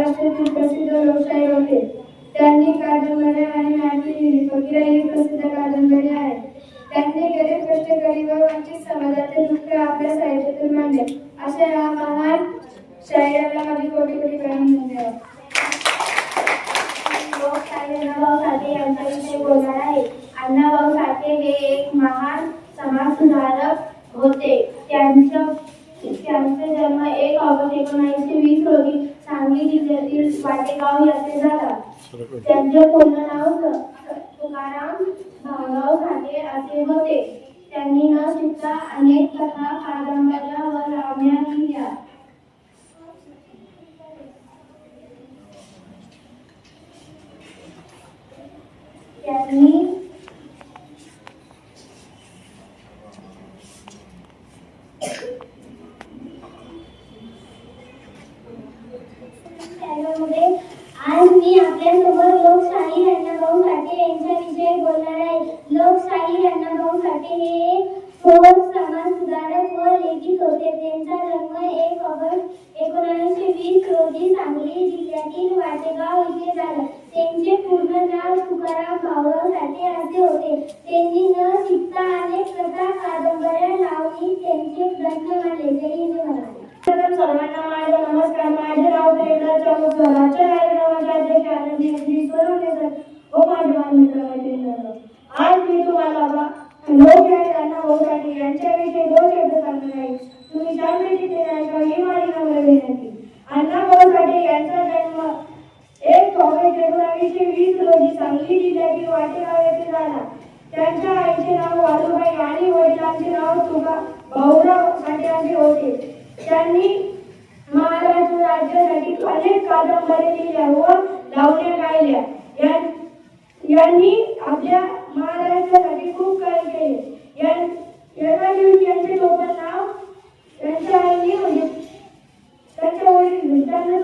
महाराष्ट्रातील प्रसिद्ध लोकशाहीर होते. त्यांनी कादंबऱ्या आणि नाटके लिहिली. फकीरही प्रसिद्ध कादंबरी आहे. त्यांनी गरीब कष्टकरी व वंचित समाजाचे दुःख आपल्या साहित्यातून मांडले. अशा या महान शायराला माझी कोटी कोटी प्रणाम धन्यवाद. लोकशाहीर अण्णाभाऊ साठे यांच्याविषयी बोलणार आहे. अण्णाभाऊ साठे हे एक महान समाजसुधारक होते. त्यांचा जन्म 1 ऑगस्ट 1920 रोजी सांगली जिल्ह्यातील वाटेगाव येथे झाला. त्यांचे पूर्ण नाव तुकाराम भाऊराव साठे असे होते. त्यांनी न शिकता अनेक कथा, कादंबऱ्या व लावण्या लिहिल्या. त्यांनी आज मी आपल्यासमोर लोकशाहीर अण्णाभाऊ साठे यांच्याविषयी बोलणार आहे. लोकशाहीर अण्णाभाऊ साठे हे थोर समाजसुधारक व लेखक होते. त्यांचा जन्म 1 ऑगस्ट 1920 रोजी सांगली जिल्ह्यातील वाटेगाव येथे झाला. त्यांचे पूर्ण नाव तुकाराम भाऊराव साठे असे होते. त्यांनी न शिकता अनेक कथा, कादंबऱ्या, लावणी त्यांचे ग्रंथ मांडले. जय हिंद म्हणाले. सर्वांना माझा नमस्कार. माझे नाव प्रेमराज चौगुले. आजच्या कार्यक्रमाचे अध्यक्ष आनंदी सोनवणे सर व माझे बालमित्र. आज मी तुम्हाला लोकशाहीर अण्णाभाऊ साठे यांच्याविषयी 2 शब्द सांगणार आहे. तुम्ही शांततेने ऐका ही माझी नम्र विनंती. अण्णाभाऊ साठे यांचा जन्म 1 ऑगस्ट 1920 रोजी सांगली जिल्ह्यातील वाटेगाव येथे झाला. त्यांच्या आईचे नाव वालुबाई आणि वडिलांचे नाव भाऊराव साठे असे होते. त्यांनी महाराष्ट्र राज्यासाठी अनेक कादंबऱ्या लिहिल्या व लावण्या गायल्या. यांनी आपल्या महाराष्ट्रासाठी खूप काही केले. यांचे टोपण नाव त्यांच्या आईने म्हणजे त्यांच्या वडील त्यांना